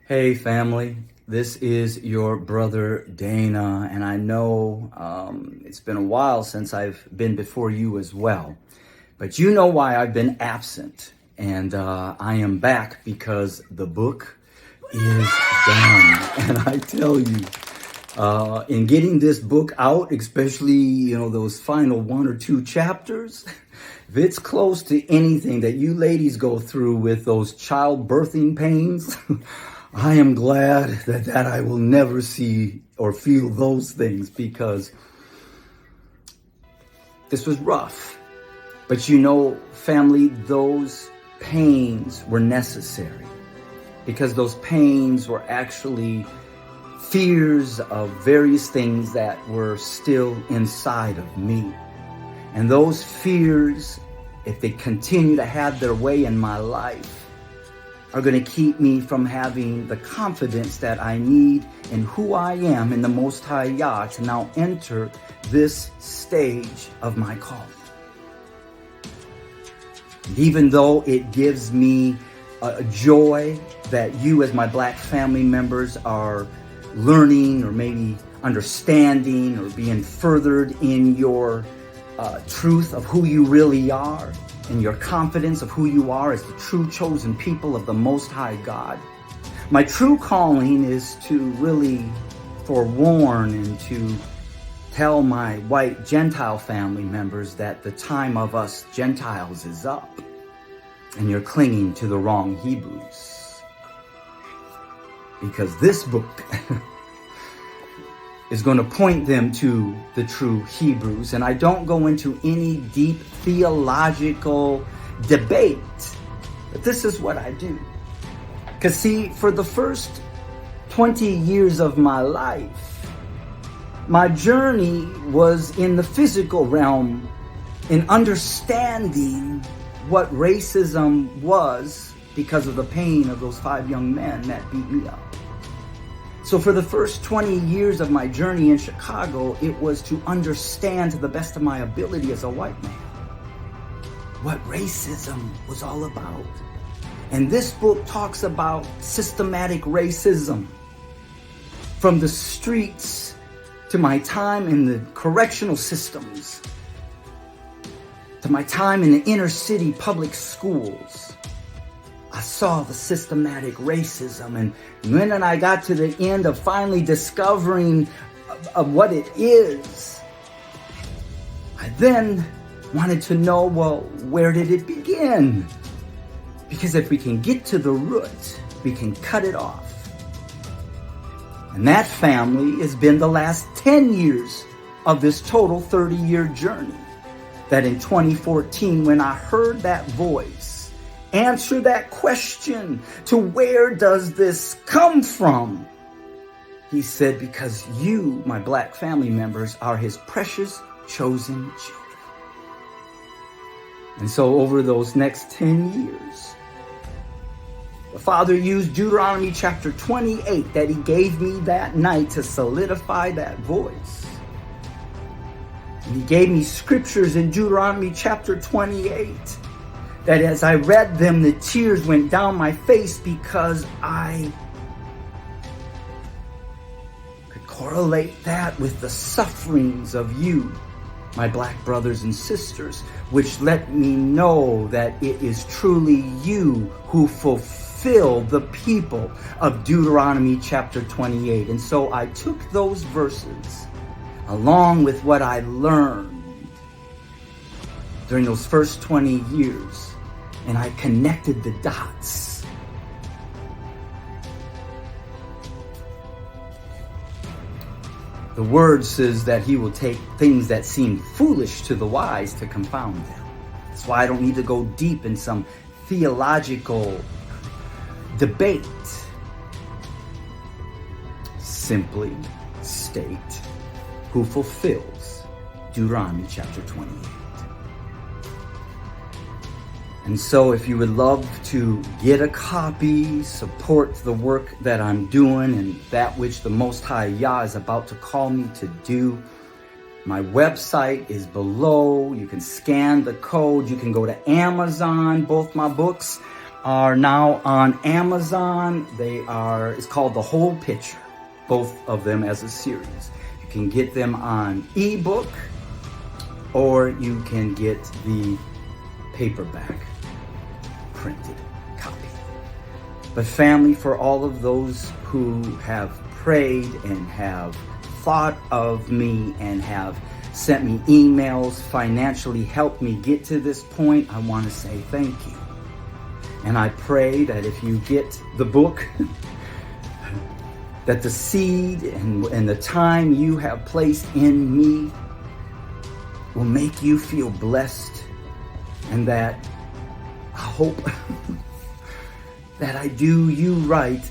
Hey family, this is your brother Dana, and I know it's been a while since I've been before you as well, but you know why I've been absent, and I am back because the book is done. And I tell you, in getting this book out, especially those final one or two chapters, if it's close to anything that you ladies go through with those childbirthing pains, I am glad that I will never see or feel those things, because this was rough. But family, those pains were necessary, because those pains were actually fears of various things that were still inside of me. And those fears, if they continue to have their way in my life, are going to keep me from having the confidence that I need in who I am in the Most High Yah to now enter this stage of my calling. And even though it gives me a joy that you as my Black family members are learning or maybe understanding or being furthered in your truth of who you really are, and your confidence of who you are as the true chosen people of the Most High God. My true calling is to really forewarn and to tell my white Gentile family members that the time of us Gentiles is up, and you're clinging to the wrong Hebrews. Because this book is going to point them to the true Hebrews. And I don't go into any deep theological debate, but this is what I do. Because see, for the first 20 years of my life, my journey was in the physical realm, in understanding what racism was because of the pain of those 5 young men that beat me up. So for the first 20 years of my journey in Chicago, it was to understand to the best of my ability as a white man what racism was all about. And this book talks about systematic racism, from the streets to my time in the correctional systems, to my time in the inner city public schools. I saw the systematic racism, and when I got to the end of finally discovering what it is, I then wanted to know, well, where did it begin? Because if we can get to the root, we can cut it off. And that family has been the last 10 years of this total 30-year journey. That in 2014, when I heard that voice answer that question to where does this come from, he said, because you, my Black family members, are his precious chosen children. And so over those next 10 years, the Father used Deuteronomy chapter 28 that he gave me that night to solidify that voice. And he gave me scriptures in Deuteronomy chapter 28 that as I read them, the tears went down my face, because I could correlate that with the sufferings of you, my Black brothers and sisters, which let me know that it is truly you who fulfill the people of Deuteronomy chapter 28. And so I took those verses along with what I learned during those first 20 years, and I connected the dots. The word says that he will take things that seem foolish to the wise to confound them. That's why I don't need to go deep in some theological debate. Simply state who fulfills Deuteronomy chapter 28. And so if you would love to get a copy, support the work that I'm doing and that which the Most High Yah is about to call me to do, my website is below. You can scan the code. You can go to Amazon, both my books. are now on Amazon. It's called The Whole Picture, both of them as a series. You can get them on ebook, or you can get the paperback printed copy. But family, for all of those who have prayed and have thought of me and have sent me emails, financially helped me get to this point, I want to say thank you. And I pray that if you get the book, that the seed and the time you have placed in me will make you feel blessed, and that I hope that I do you right,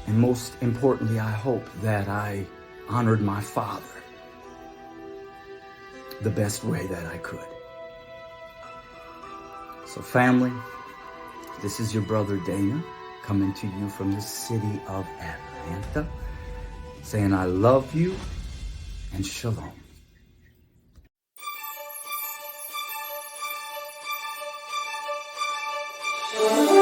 and most importantly, I hope that I honored my Father the best way that I could. So family, this is your brother Dana coming to you from the city of Atlanta, saying I love you and shalom. Oh